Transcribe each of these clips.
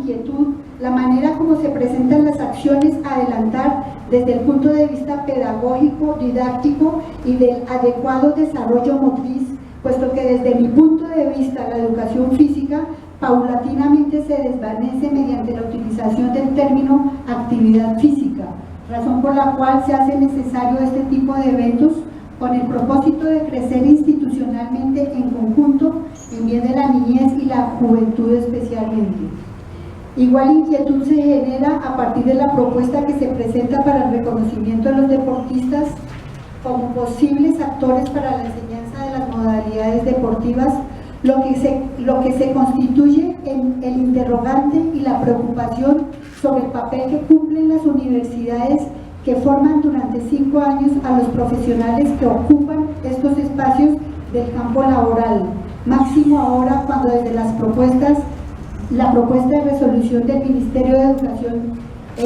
inquietud la manera como se presentan las acciones a adelantar desde el punto de vista pedagógico, didáctico y del adecuado desarrollo motriz, puesto que desde mi punto de vista la educación física paulatinamente se desvanece mediante la utilización del término actividad física, razón por la cual se hace necesario este tipo de eventos con el propósito de crecer institucionalmente en conjunto en bien de la niñez y la juventud especialmente. Igual inquietud se genera a partir de la propuesta que se presenta para el reconocimiento de los deportistas como posibles actores para la enseñanza de las modalidades deportivas, lo que se constituye en el interrogante y la preocupación sobre el papel que cumplen las universidades que forman durante 5 años a los profesionales que ocupan estos espacios del campo laboral, máximo ahora cuando desde la propuesta de resolución del Ministerio de Educación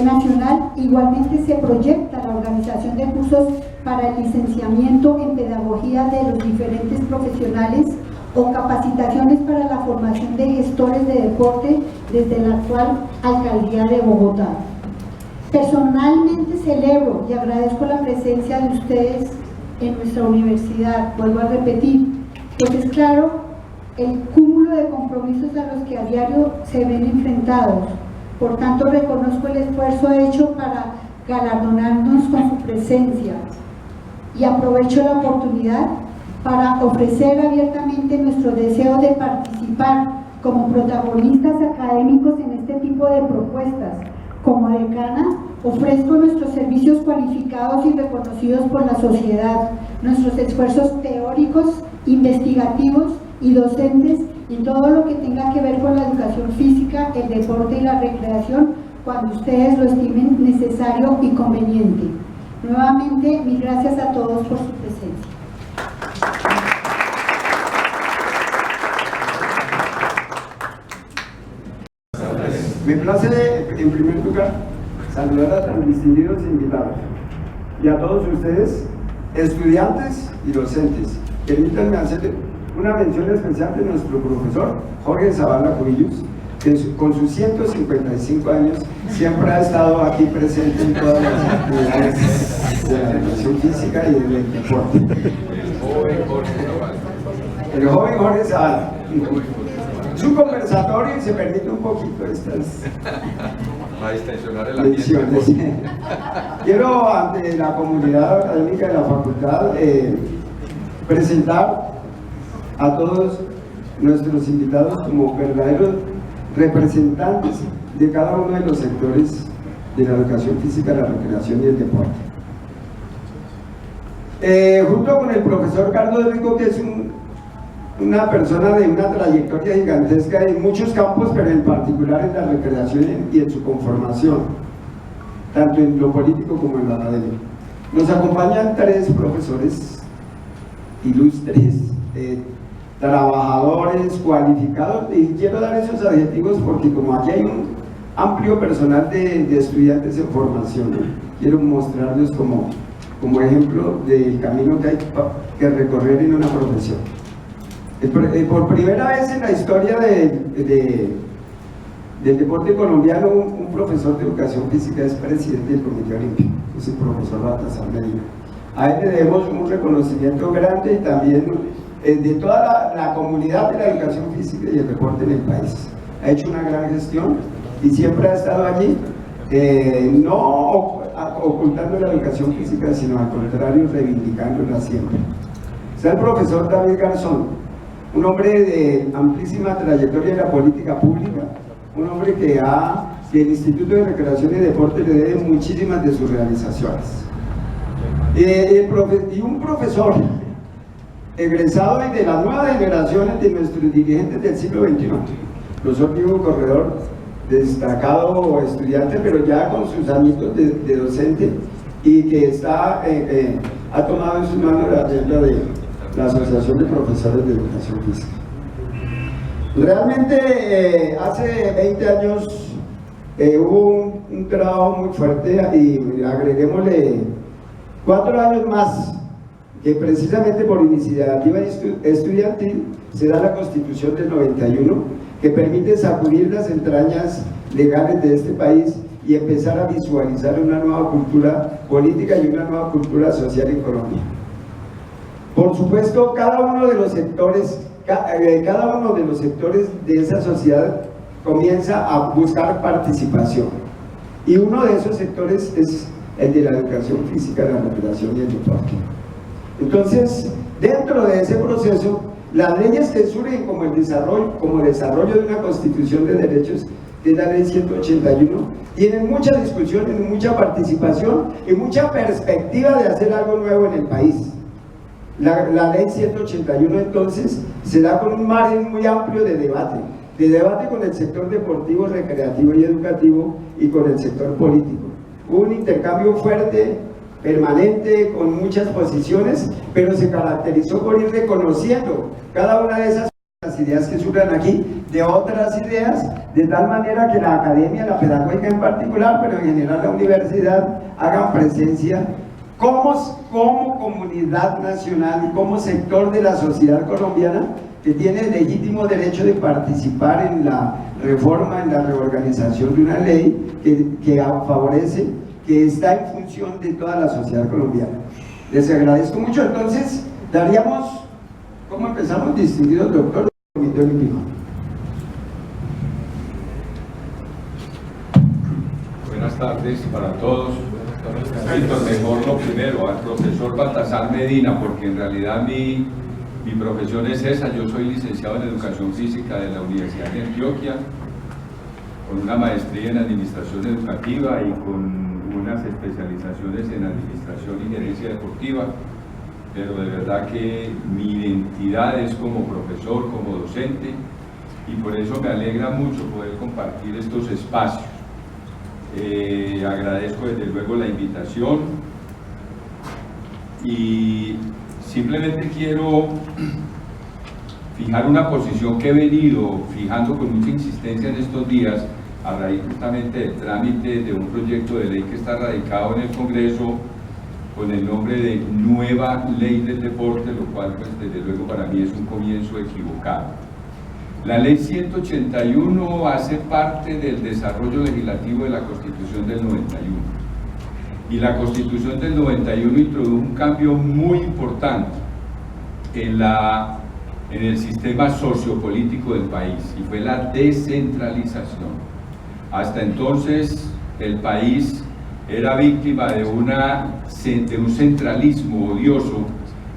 Nacional igualmente se proyecta la organización de cursos para el licenciamiento en pedagogía de los diferentes profesionales o capacitaciones para la formación de gestores de deporte desde la actual Alcaldía de Bogotá. Personalmente celebro y agradezco la presencia de ustedes en nuestra universidad, vuelvo a repetir, pues es claro el cúmulo de compromisos a los que a diario se ven enfrentados. Por tanto, reconozco el esfuerzo hecho para galardonarnos con su presencia y aprovecho la oportunidad para ofrecer abiertamente nuestro deseo de participar como protagonistas académicos en este tipo de propuestas. Como decana, ofrezco nuestros servicios cualificados y reconocidos por la sociedad, nuestros esfuerzos teóricos, investigativos y docentes y todo lo que tenga que ver con la educación física, el deporte y la recreación cuando ustedes lo estimen necesario y conveniente. Nuevamente, mil gracias a todos por su presencia. Me place, en primer lugar, saludar a tan distinguidos invitados y a todos ustedes, estudiantes y docentes. Permítanme hacer una mención especial de nuestro profesor Jorge Zavala Cubillos, que con sus 155 años siempre ha estado aquí presente en todas las actividades de la educación física y del deporte. El joven Jorge Zavala. Su conversatorio, y se permite un poquito estas menciones. Quiero ante la comunidad académica de la facultad presentar a todos nuestros invitados como verdaderos representantes de cada uno de los sectores de la educación física, la recreación y el deporte. Junto con el profesor Carlos Rico, que es una persona de una trayectoria gigantesca en muchos campos, pero en particular en la recreación y en su conformación, tanto en lo político como en lo académico. Nos acompañan 3 profesores ilustres, trabajadores, cualificados, y quiero dar esos adjetivos porque como aquí hay un amplio personal de estudiantes en formación, quiero mostrarles como ejemplo del camino que hay que recorrer en una profesión. Por primera vez en la historia del deporte colombiano, un profesor de educación física es presidente del Comité Olímpico, es el profesor Baltasar Medina. A él le debemos un reconocimiento grande y también de toda la comunidad de la educación física y el deporte en el país. Ha hecho una gran gestión y siempre ha estado allí, no ocultando la educación física, sino al contrario, reivindicándola siempre. Está el profesor David Garzón, un hombre de amplísima trayectoria en la política pública, un hombre que el Instituto de Recreación y Deporte le debe muchísimas de sus realizaciones. Y un profesor egresado de las nuevas generaciones de nuestros dirigentes del siglo XXI, profesor Diego Corredor, destacado estudiante, pero ya con sus añitos de docente, y que ha tomado en sus manos la agenda de la Asociación de Profesores de Educación Física. Realmente hace 20 años hubo un trabajo muy fuerte, y agreguémosle 4 años más, que precisamente por iniciativa estudiantil se da la Constitución del 91, que permite sacudir las entrañas legales de este país y empezar a visualizar una nueva cultura política y una nueva cultura social en Colombia. Por supuesto, cada uno de los sectores de esa sociedad comienza a buscar participación, y uno de esos sectores es el de la educación física, la recreación y el deporte. Entonces, dentro de ese proceso, las leyes que surgen como desarrollo de una constitución de derechos, que es la ley 181, tienen mucha discusión, mucha participación y mucha perspectiva de hacer algo nuevo en el país. La ley 181 entonces se da con un margen muy amplio de debate con el sector deportivo, recreativo y educativo y con el sector político. Hubo un intercambio fuerte, permanente, con muchas posiciones, pero se caracterizó por ir reconociendo cada una de esas ideas que surjan aquí, de otras ideas, de tal manera que la academia, la pedagógica en particular, pero en general la universidad, hagan presencia como comunidad nacional, como sector de la sociedad colombiana, que tiene el legítimo derecho de participar en la reforma, en la reorganización de una ley que favorece, que está en función de toda la sociedad colombiana. Les agradezco mucho. Entonces, daríamos, ¿cómo empezamos? Distinguido doctor del Comité Olímpico. Buenas tardes para todos. Víctor, mejor lo primero, al profesor Baltasar Medina, porque en realidad mi profesión es esa. Yo soy licenciado en Educación Física de la Universidad de Antioquia, con una maestría en Administración Educativa y con unas especializaciones en Administración y Gerencia Deportiva, pero de verdad que mi identidad es como profesor, como docente, y por eso me alegra mucho poder compartir estos espacios. Agradezco desde luego la invitación y simplemente quiero fijar una posición que he venido fijando con mucha insistencia en estos días a raíz justamente del trámite de un proyecto de ley que está radicado en el Congreso con el nombre de Nueva Ley del Deporte, lo cual pues desde luego para mí es un comienzo equivocado. La Ley 181 hace parte del desarrollo legislativo de la Constitución del 91. Y la Constitución del 91 introdujo un cambio muy importante en el sistema sociopolítico del país, y fue la descentralización. Hasta entonces el país era víctima de un centralismo odioso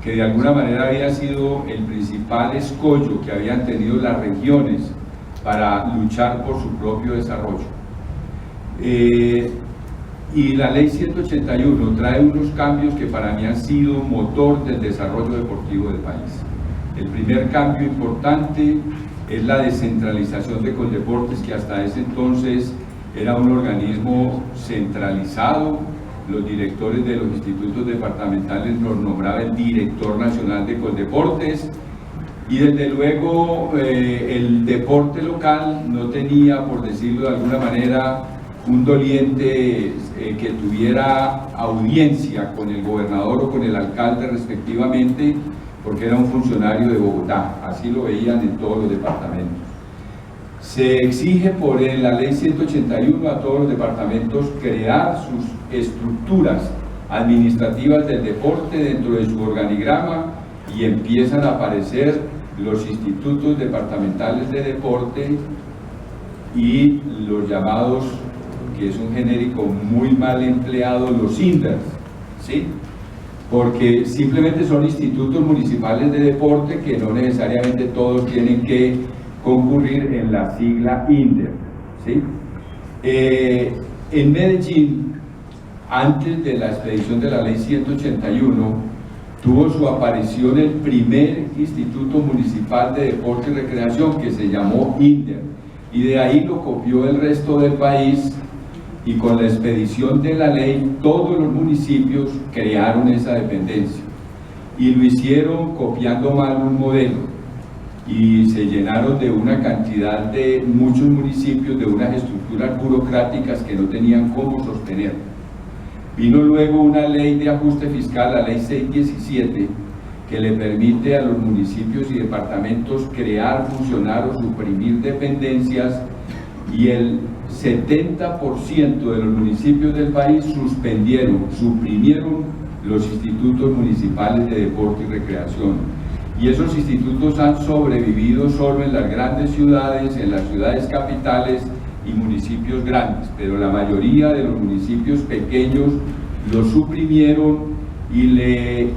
que de alguna manera había sido el principal escollo que habían tenido las regiones para luchar por su propio desarrollo. Y la Ley 181 trae unos cambios que para mí han sido motor del desarrollo deportivo del país. El primer cambio importante es la descentralización de Coldeportes, que hasta ese entonces era un organismo centralizado. Los directores de los institutos departamentales los nombraba el director nacional de Coldeportes, y desde luego el deporte local no tenía, por decirlo de alguna manera, un doliente que tuviera audiencia con el gobernador o con el alcalde respectivamente, porque era un funcionario de Bogotá. Así lo veían en todos los departamentos. Se exige por la Ley 181 a todos los departamentos crear sus estructuras administrativas del deporte dentro de su organigrama, y empiezan a aparecer los institutos departamentales de deporte y los llamados, que es un genérico muy mal empleado, los INDER, ¿sí? Porque simplemente son institutos municipales de deporte que no necesariamente todos tienen que concurrir en la sigla INDER, ¿sí? En Medellín, antes de la expedición de la Ley 181, tuvo su aparición el primer Instituto Municipal de Deporte y Recreación, que se llamó INDER, y de ahí lo copió el resto del país, y con la expedición de la ley todos los municipios crearon esa dependencia, y lo hicieron copiando mal un modelo, y se llenaron de una cantidad de muchos municipios de unas estructuras burocráticas que no tenían cómo sostener. Vino luego una ley de ajuste fiscal, la ley 617, que le permite a los municipios y departamentos crear, funcionar o suprimir dependencias, y el 70% de los municipios del país suprimieron los institutos municipales de deporte y recreación. Y esos institutos han sobrevivido solo en las grandes ciudades, en las ciudades capitales y municipios grandes, pero la mayoría de los municipios pequeños los suprimieron y le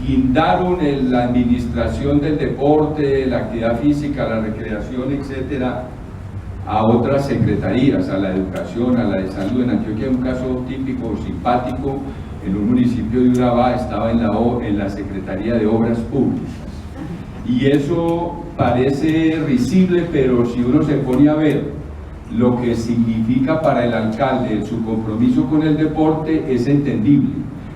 guindaron en la administración del deporte, la actividad física, la recreación, etcétera, a otras secretarías, a la educación, a la de salud. En Antioquia hay un caso típico, simpático, en un municipio de Urabá estaba en la Secretaría de Obras Públicas. Y eso parece risible, pero si uno se pone a ver lo que significa para el alcalde su compromiso con el deporte, es entendible.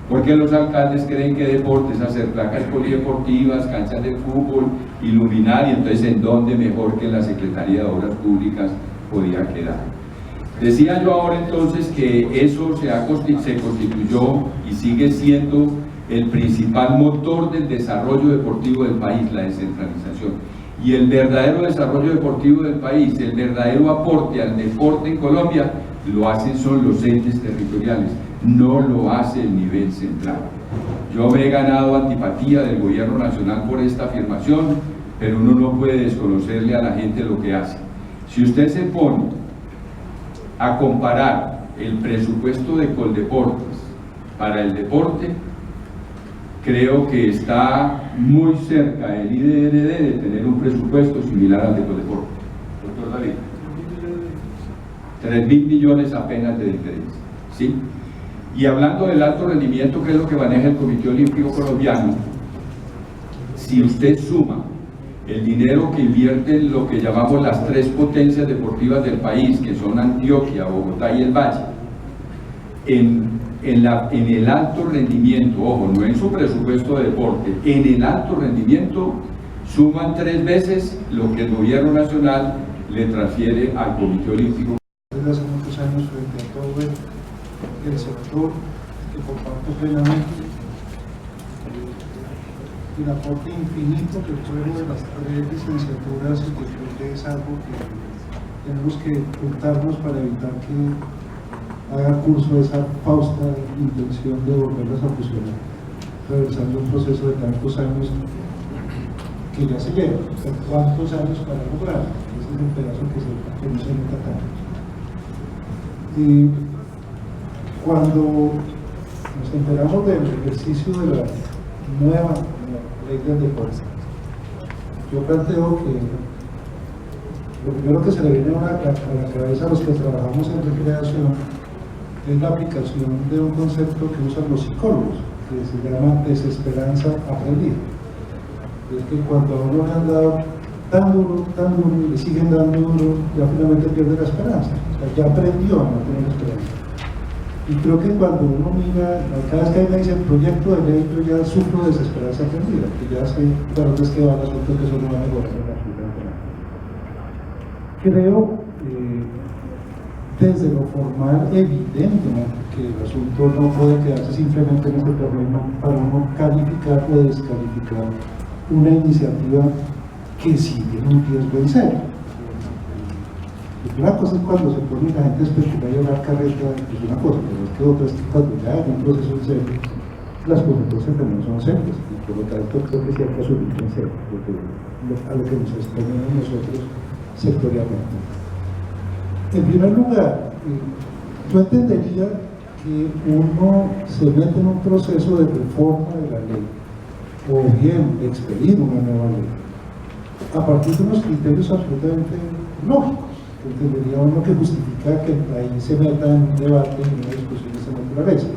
Porque los alcaldes creen que deporte es hacer placas polideportivas, canchas de fútbol, iluminar, y entonces ¿en dónde mejor que en la Secretaría de Obras Públicas podía quedar? Decía yo ahora entonces que eso se constituyó y sigue siendo el principal motor del desarrollo deportivo del país, la descentralización. Y el verdadero desarrollo deportivo del país, el verdadero aporte al deporte en Colombia, lo hacen son los entes territoriales, no lo hace el nivel central. Yo me he ganado antipatía del gobierno nacional por esta afirmación, pero uno no puede desconocerle a la gente lo que hace. Si usted se pone a comparar el presupuesto de Coldeportes para el deporte, creo que está muy cerca el IDRD de tener un presupuesto similar al de Coldeportes. Doctor David, 3.000 millones apenas de diferencia, ¿sí? Y hablando del alto rendimiento, que es lo que maneja el Comité Olímpico Colombiano, si usted suma el dinero que invierten lo que llamamos las tres potencias deportivas del país, que son Antioquia, Bogotá y el Valle, en el alto rendimiento, ojo, no en su presupuesto de deporte, en el alto rendimiento suman 3 veces lo que el gobierno nacional le transfiere al Comité Olímpico. Desde hace muchos años, frente a todo el sector que comparto plenamente, el aporte infinito que fueron de las 3 licenciaturas, y que creo que es algo que tenemos que juntarnos para evitar que haga curso esa fausta intención de volverlas a fusionar, reversando un proceso de tantos años que ya se lleva. ¿Cuántos años para lograrlo? Ese es el pedazo que no se nota tanto. Y cuando nos enteramos del ejercicio de la nueva ley del deporte, yo planteo que lo primero que se le viene a la cabeza a los que trabajamos en recreación es la aplicación de un concepto que usan los psicólogos, que se llama desesperanza aprendida. Es que cuando a uno le han dado tan duro, y le siguen dando duro, ya finalmente pierde la esperanza. O sea, ya aprendió a no tener esperanza. Y creo que cuando uno mira, cada vez que me dicen proyecto de ley, yo ya sufro desesperanza aprendida, que ya sé para dónde es que va el asunto, que eso no va a mejorar en absolutamente nada. Creo, desde lo formal, evidentemente que el asunto no puede quedarse simplemente en este terreno para uno calificar o descalificar una iniciativa que sigue un riesgo en serio. Una cosa es cuando se pone la gente a especular y hablar carreta, es una cosa, pero es que otra es que cuando ya hay un proceso en serio, las consecuencias también son serias, y por lo tanto creo que sí hay que asumir en serio a lo que nos exponemos nosotros sectorialmente. En primer lugar, yo entendería que uno se mete en un proceso de reforma de la ley, o bien de expedir una nueva ley, a partir de unos criterios absolutamente lógicos. Entendería uno que justifica que ahí se meta en un debate, en una discusión de esta naturaleza.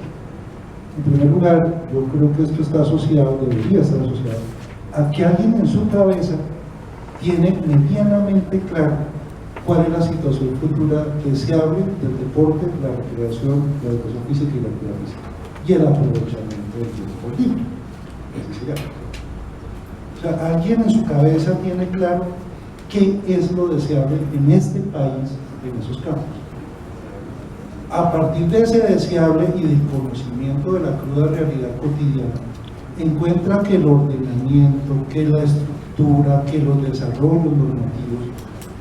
En primer lugar, yo creo que esto está asociado, debería estar asociado, a que alguien en su cabeza tiene medianamente claro cuál es la situación futura deseable del deporte, la recreación, la educación física y la actividad física, y el aprovechamiento del tiempo libre. Así se llama. O sea, alguien en su cabeza tiene claro qué es lo deseable en este país, en esos campos. A partir de ese deseable y del conocimiento de la cruda realidad cotidiana, encuentra que el ordenamiento, que la estructura, que los desarrollos normativos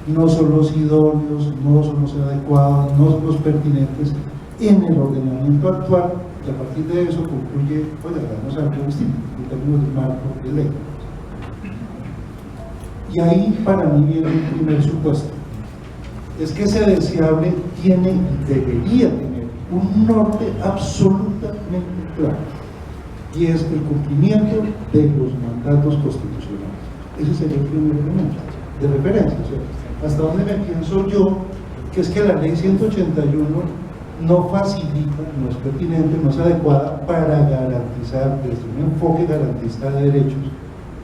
no son los idóneos, no son los adecuados, no son los pertinentes en el ordenamiento actual, y a partir de eso concluye, oye, vamos a algo distinto en términos de marco de ley. Y ahí para mí viene el primer supuesto, es que ese deseable tiene y debería tener un norte absolutamente claro, y es el cumplimiento de los mandatos constitucionales. Ese sería el primer elemento de referencia. O sea, hasta donde me pienso yo que es que la ley 181 no facilita, no es pertinente, no es adecuada para garantizar desde un enfoque garantista de derechos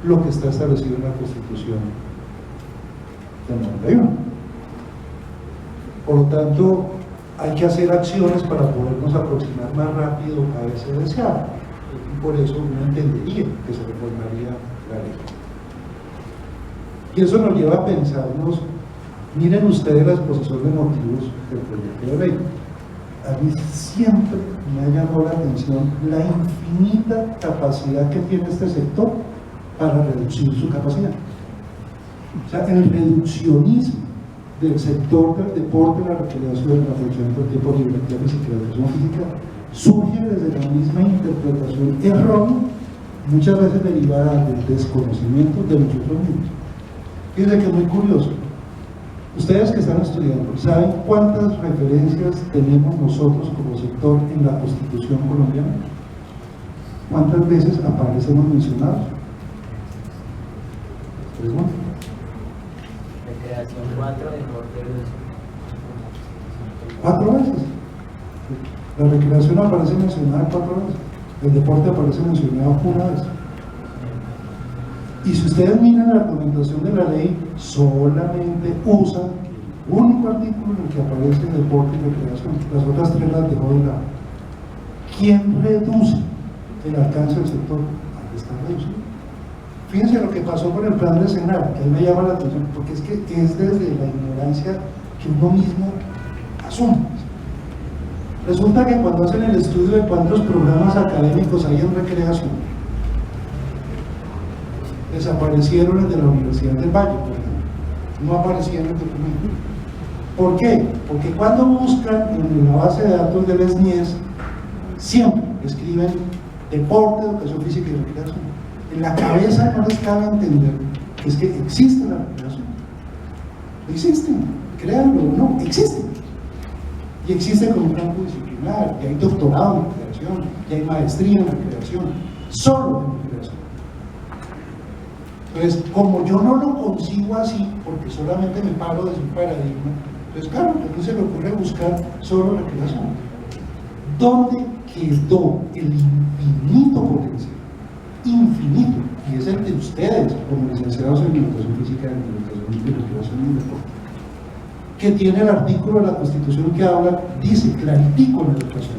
lo que está establecido en la Constitución del 91. Por lo tanto, hay que hacer acciones para podernos aproximar más rápido a ese deseado, y por eso uno entendería que se reformaría la ley. Y eso nos lleva a pensarnos, miren ustedes la exposición de motivos del proyecto de ley. A mí siempre me ha llamado la atención la infinita capacidad que tiene este sector para reducir su capacidad. O sea, el reduccionismo del sector del deporte, la recreación, la aprovechamiento del tiempo libre, la física, la educación física, surge desde la misma interpretación errónea, muchas veces derivada del desconocimiento de nosotros mismos. Fíjense que es muy curioso. Ustedes que están estudiando, ¿saben cuántas referencias tenemos nosotros como sector en la Constitución colombiana? ¿Cuántas veces aparecemos mencionados? Pregunta. Recreación 4, deporte 2. 4 veces. La recreación aparece mencionada 4 veces. El deporte aparece mencionado 1 vez. Y si ustedes miran la argumentación de la ley, solamente usan el único artículo en el que aparece el deporte y recreación. Las otras 3 las dejó de lado. ¿Quién reduce el alcance del sector? Ahí está reducido. Fíjense lo que pasó con el plan de Senar, que a mí me llama la atención, porque es que es desde la ignorancia que uno mismo asume. Resulta que cuando hacen el estudio de cuántos programas académicos hay en recreación, desaparecieron el de la Universidad del Valle, por ejemplo. No aparecían en el documento. ¿Por qué? Porque cuando buscan en la base de datos del SNIES, siempre escriben deporte, educación física y recreación. En la cabeza no les cabe entender que es que existe la recreación. Existen, créanlo o no, existen. Y existe como un campo disciplinar, y hay doctorado en recreación, y hay maestría en recreación, solo en recreación. Entonces, como yo no lo consigo así, porque solamente me paro desde un paradigma, entonces claro, a mí se me ocurre buscar solo recreación. ¿Dónde quedó el infinito potencial? Infinito, y es el de ustedes, como licenciados en educación física, en educación y recreación y deporte, que tiene el artículo de la Constitución que habla, dice claritico en la educación,